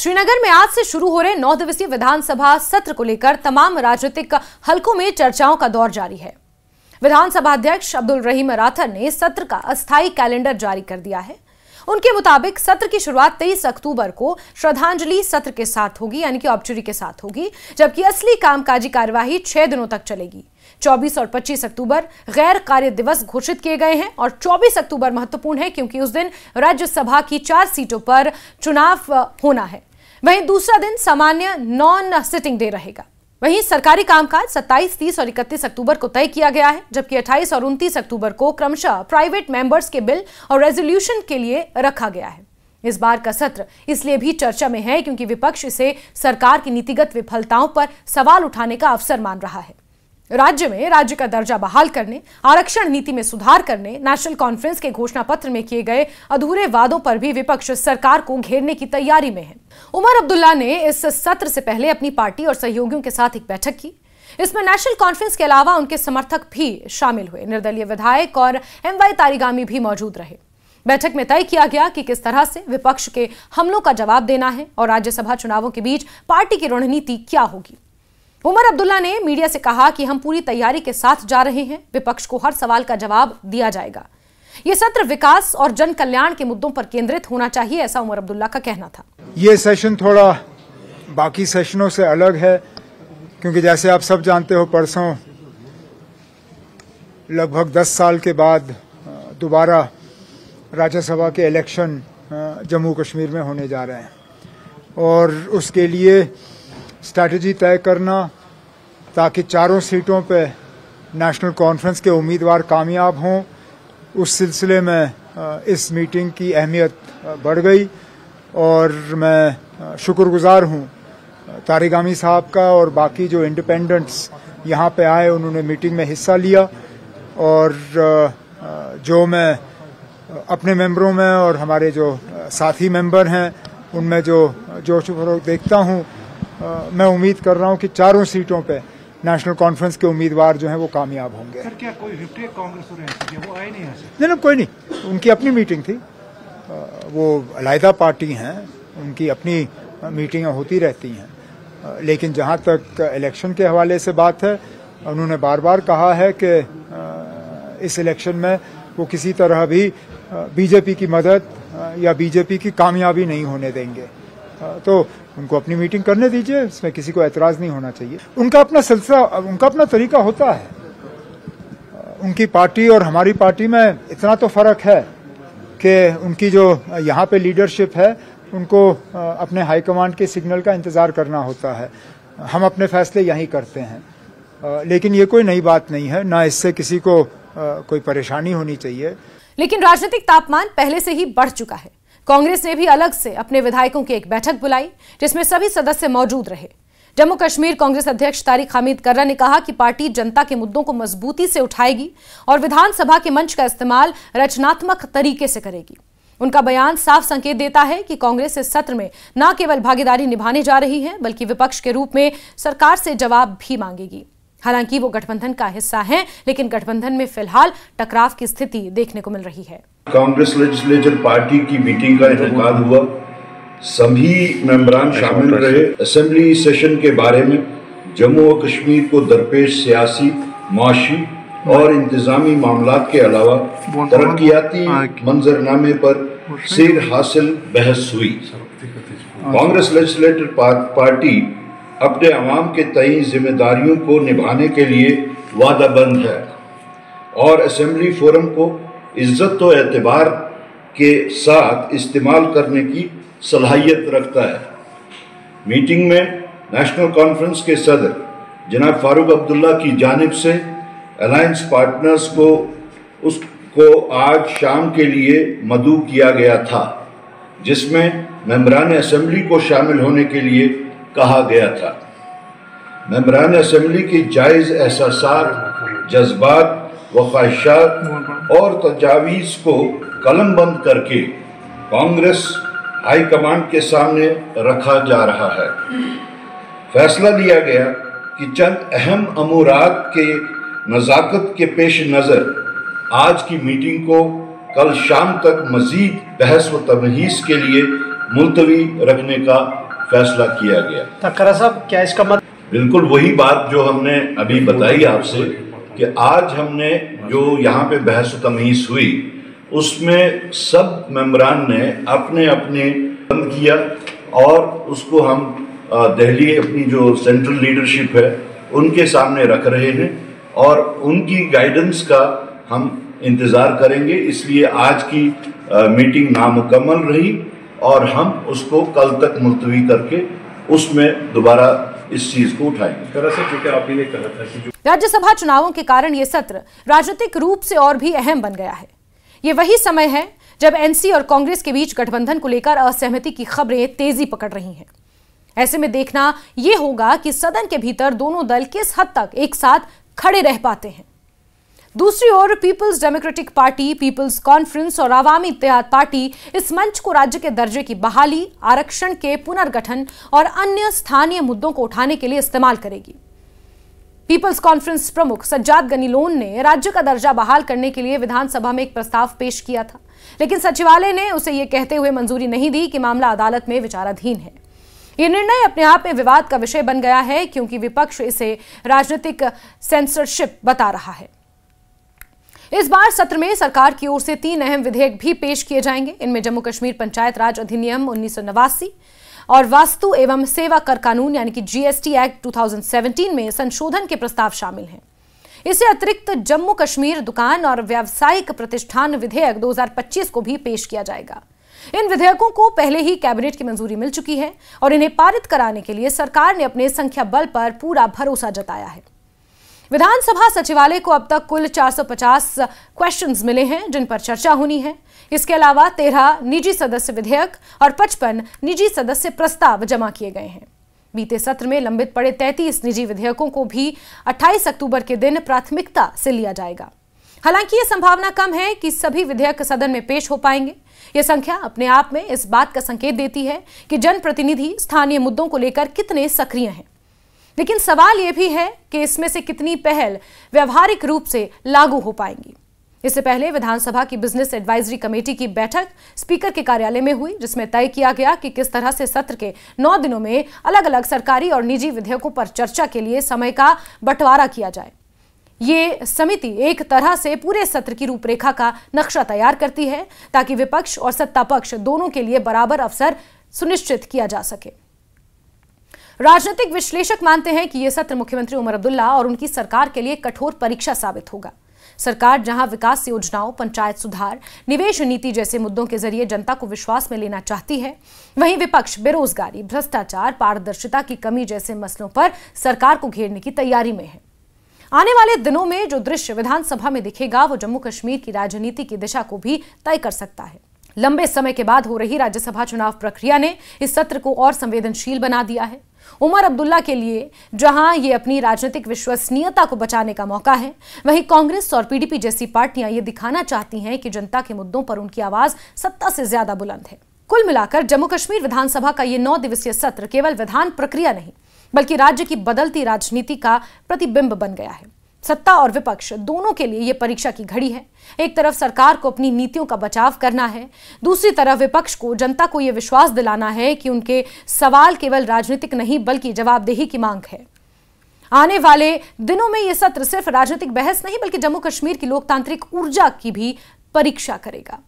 श्रीनगर में आज से शुरू हो रहे 9 दिवसीय विधानसभा सत्र को लेकर तमाम राजनीतिक हलकों में चर्चाओं का दौर जारी है। विधानसभा अध्यक्ष अब्दुल रहीम राठर ने सत्र का अस्थायी कैलेंडर जारी कर दिया है। उनके मुताबिक सत्र की शुरुआत 23 अक्टूबर को श्रद्धांजलि सत्र के साथ होगी, यानी कि औपचारिक के साथ होगी, जबकि असली कामकाजी कार्यवाही 6 दिनों तक चलेगी। 24 और 25 अक्टूबर गैर कार्य दिवस घोषित किए गए हैं और 24 अक्टूबर महत्वपूर्ण है क्योंकि उस दिन राज्यसभा की 4 सीटों पर चुनाव होना है। वहीं दूसरा दिन सामान्य नॉन सिटिंग डे रहेगा। वहीं सरकारी कामकाज 27, 30 और 31 अक्टूबर को तय किया गया है, जबकि 28 और 29 अक्टूबर को क्रमशः प्राइवेट मेंबर्स के बिल और रेजोल्यूशन के लिए रखा गया है। इस बार का सत्र इसलिए भी चर्चा में है क्योंकि विपक्ष इसे सरकार की नीतिगत विफलताओं पर सवाल उठाने का अवसर मान रहा है। राज्य में राज्य का दर्जा बहाल करने, आरक्षण नीति में सुधार करने, नेशनल कॉन्फ्रेंस के घोषणा पत्र में किए गए अधूरे वादों पर भी विपक्ष सरकार को घेरने की तैयारी में है। उमर अब्दुल्ला ने इस सत्र से पहले अपनी पार्टी और सहयोगियों के साथ एक बैठक की। इसमें नेशनल कॉन्फ्रेंस के अलावा उनके समर्थक भी शामिल हुए। निर्दलीय विधायक और एमवाई तारिगामी भी मौजूद रहे। बैठक में तय किया गया कि किस तरह से विपक्ष के हमलों का जवाब देना है और राज्यसभा चुनावों के बीच पार्टी की रणनीति क्या होगी। उमर अब्दुल्ला ने मीडिया से कहा कि हम पूरी तैयारी के साथ जा रहे हैं, विपक्ष को हर सवाल का जवाब दिया जाएगा। यह सत्र विकास और जन कल्याण के मुद्दों पर केंद्रित होना चाहिए, ऐसा उमर अब्दुल्ला का कहना था। ये सेशन थोड़ा बाकी सेशनों से अलग है क्योंकि जैसे आप सब जानते हो, परसों लगभग 10 साल के बाद दोबारा राज्यसभा के इलेक्शन जम्मू कश्मीर में होने जा रहे हैं और उसके लिए स्ट्रैटेजी तय करना ताकि चारों सीटों पे नेशनल कॉन्फ्रेंस के उम्मीदवार कामयाब हों, उस सिलसिले में इस मीटिंग की अहमियत बढ़ गई और मैं शुक्रगुजार हूं तारिगामी साहब का और बाकी जो इंडिपेंडेंट्स यहाँ पे आए, उन्होंने मीटिंग में हिस्सा लिया और जो मैं अपने मेंबरों में और हमारे जो साथी मेंबर हैं उनमें जो जोश फरोग देखता हूँ, मैं उम्मीद कर रहा हूं कि चारों सीटों पे नेशनल कॉन्फ्रेंस के उम्मीदवार जो हैं वो कामयाब होंगे। सर, क्या कोई विपरीत कांग्रेस और वो आए नहीं ऐसे? नहीं, कोई नहीं, उनकी अपनी मीटिंग थी, वो अलहदा पार्टी हैं, उनकी अपनी मीटिंगें होती रहती हैं। लेकिन जहां तक इलेक्शन के हवाले से बात है, उन्होंने बार बार कहा है कि इस इलेक्शन में वो किसी तरह भी बीजेपी की मदद या बीजेपी की कामयाबी नहीं होने देंगे। तो उनको अपनी मीटिंग करने दीजिए, इसमें किसी को एतराज नहीं होना चाहिए। उनका अपना सिलसिला, उनका अपना तरीका होता है। उनकी पार्टी और हमारी पार्टी में इतना तो फर्क है कि उनकी जो यहाँ पे लीडरशिप है, उनको अपने हाईकमांड के सिग्नल का इंतजार करना होता है। हम अपने फैसले यहीं करते हैं, लेकिन ये कोई नई बात नहीं है, ना इससे किसी को कोई परेशानी होनी चाहिए। लेकिन राजनीतिक तापमान पहले से ही बढ़ चुका है। कांग्रेस ने भी अलग से अपने विधायकों की एक बैठक बुलाई जिसमें सभी सदस्य मौजूद रहे। जम्मू कश्मीर कांग्रेस अध्यक्ष तारिक हमीद कर्रा ने कहा कि पार्टी जनता के मुद्दों को मजबूती से उठाएगी और विधानसभा के मंच का इस्तेमाल रचनात्मक तरीके से करेगी। उनका बयान साफ संकेत देता है कि कांग्रेस इस सत्र में न केवल भागीदारी निभाने जा रही है बल्कि विपक्ष के रूप में सरकार से जवाब भी मांगेगी। हालांकि वो गठबंधन का हिस्सा हैं, लेकिन गठबंधन में फिलहाल टकराव की स्थिति देखने को मिल रही है। कांग्रेस लेजिस्लेचर पार्टी की मीटिंग का इनेकाद हुआ, सभी मेंबरान शामिल रहे। असेंबली सेशन के बारे में जम्मू और कश्मीर को दरपेश सियासी, माशी और इंतजामी मामलात के अलावा तरक्याती मंजरनामे पर सैर हासिल बहस हुई। कांग्रेस लेजिस्लेटर पार्टी अपने अवाम के तय जिम्मेदारियों को निभाने के लिए वादाबंद है और असेंबली फोरम को इज्जत और एतबार के साथ इस्तेमाल करने की सलाहियत रखता है। मीटिंग में नेशनल कॉन्फ्रेंस के सदर जनाब फारूक अब्दुल्ला की जानिब से अलायंस पार्टनर्स को आज शाम के लिए मदऊ किया गया था, जिसमें मेंबरान असेंबली को शामिल होने के लिए कहा गया था। मेंबरान असेंबली की जायज़ एहसासात, जज्बात व ख्वाहिशात और तजावीज़ को कलमबंद करके कांग्रेस हाईकमांड के सामने रखा जा रहा है। फैसला लिया गया कि चंद अहम अमूरात के नज़ाकत के पेश नज़र आज की मीटिंग को कल शाम तक मज़ीद बहस व तमहीज़ के लिए मुलतवी रखने का फैसला किया गया। तकरा साहब, क्या इसका मतलब? बिल्कुल वही बात जो हमने अभी बताई आपसे कि आज हमने जो यहाँ पे बहस तमीज़ हुई उसमें सब मेंबरान ने अपने अपने बंद किया और उसको हम दिल्ली अपनी जो सेंट्रल लीडरशिप है उनके सामने रख रहे हैं और उनकी गाइडेंस का हम इंतज़ार करेंगे। इसलिए आज की मीटिंग नामुकम्मल रही और हम उसको कल तक मुलतवी करके उसमें दोबारा इस चीज को उठाएंगे। दरअसल जो कि आप ही ने कहा था कि राज्यसभा चुनावों के कारण यह सत्र राजनीतिक रूप से और भी अहम बन गया है। ये वही समय है जब एनसी और कांग्रेस के बीच गठबंधन को लेकर असहमति की खबरें तेजी पकड़ रही हैं। ऐसे में देखना यह होगा कि सदन के भीतर दोनों दल किस हद तक एक साथ खड़े रह पाते हैं। दूसरी ओर People's Democratic Party, People's Conference और आवामी इत्तेहाद पार्टी इस मंच को राज्य के दर्जे की बहाली, आरक्षण के पुनर्गठन और अन्य स्थानीय मुद्दों को उठाने के लिए इस्तेमाल करेगी। पीपल्स कॉन्फ्रेंस प्रमुख सज्जाद गनी लोन ने राज्य का दर्जा बहाल करने के लिए विधानसभा में एक प्रस्ताव पेश किया था, लेकिन सचिवालय ने उसे यह कहते हुए मंजूरी नहीं दी कि मामला अदालत में विचाराधीन है। यह निर्णय अपने आप में विवाद का विषय बन गया है क्योंकि विपक्ष इसे राजनीतिक सेंसरशिप बता रहा है। इस बार सत्र में सरकार की ओर से 3 अहम विधेयक भी पेश किए जाएंगे। इनमें जम्मू कश्मीर पंचायत राज अधिनियम 1989 और वास्तु एवं सेवा कर कानून यानी कि जीएसटी एक्ट 2017 में संशोधन के प्रस्ताव शामिल हैं। इससे अतिरिक्त जम्मू कश्मीर दुकान और व्यावसायिक प्रतिष्ठान विधेयक 2025 को भी पेश किया जाएगा। इन विधेयकों को पहले ही कैबिनेट की मंजूरी मिल चुकी है और इन्हें पारित कराने के लिए सरकार ने अपने संख्या बल पर पूरा भरोसा जताया है। विधानसभा सचिवालय को अब तक कुल 450 क्वेश्चंस मिले हैं जिन पर चर्चा होनी है। इसके अलावा 13 निजी सदस्य विधेयक और 55 निजी सदस्य प्रस्ताव जमा किए गए हैं। बीते सत्र में लंबित पड़े 33 निजी विधेयकों को भी 28 अक्टूबर के दिन प्राथमिकता से लिया जाएगा। हालांकि यह संभावना कम है कि सभी विधेयक सदन में पेश हो पाएंगे। यह संख्या अपने आप में इस बात का संकेत देती है कि जनप्रतिनिधि स्थानीय मुद्दों को लेकर कितने सक्रिय हैं। लेकिन सवाल यह भी है कि इसमें से कितनी पहल व्यावहारिक रूप से लागू हो पाएंगी। इससे पहले विधानसभा की बिजनेस एडवाइजरी कमेटी की बैठक स्पीकर के कार्यालय में हुई, जिसमें तय किया गया कि किस तरह से सत्र के 9 दिनों में अलग अलग सरकारी और निजी विधेयकों पर चर्चा के लिए समय का बंटवारा किया जाए। ये समिति एक तरह से पूरे सत्र की रूपरेखा का नक्शा तैयार करती है ताकि विपक्ष और सत्ता पक्ष दोनों के लिए बराबर अवसर सुनिश्चित किया जा सके। राजनीतिक विश्लेषक मानते हैं कि यह सत्र मुख्यमंत्री उमर अब्दुल्ला और उनकी सरकार के लिए कठोर परीक्षा साबित होगा। सरकार जहां विकास योजनाओं, पंचायत सुधार, निवेश नीति जैसे मुद्दों के जरिए जनता को विश्वास में लेना चाहती है, वहीं विपक्ष बेरोजगारी, भ्रष्टाचार, पारदर्शिता की कमी जैसे मसलों पर सरकार को घेरने की तैयारी में है। आने वाले दिनों में जो दृश्य विधानसभा में दिखेगा वो जम्मू कश्मीर की राजनीति की दिशा को भी तय कर सकता है। लंबे समय के बाद हो रही राज्यसभा चुनाव प्रक्रिया ने इस सत्र को और संवेदनशील बना दिया है। उमर अब्दुल्ला के लिए जहां ये अपनी राजनीतिक विश्वसनीयता को बचाने का मौका है, वहीं कांग्रेस और पीडीपी जैसी पार्टियां ये दिखाना चाहती हैं कि जनता के मुद्दों पर उनकी आवाज सत्ता से ज्यादा बुलंद है। कुल मिलाकर जम्मू कश्मीर विधानसभा का ये 9 दिवसीय सत्र केवल विधान प्रक्रिया नहीं बल्कि राज्य की बदलती राजनीति का प्रतिबिंब बन गया है। सत्ता और विपक्ष दोनों के लिए यह परीक्षा की घड़ी है। एक तरफ सरकार को अपनी नीतियों का बचाव करना है, दूसरी तरफ विपक्ष को जनता को यह विश्वास दिलाना है कि उनके सवाल केवल राजनीतिक नहीं बल्कि जवाबदेही की मांग है। आने वाले दिनों में यह सत्र सिर्फ राजनीतिक बहस नहीं बल्कि जम्मू कश्मीर की लोकतांत्रिक ऊर्जा की भी परीक्षा करेगा।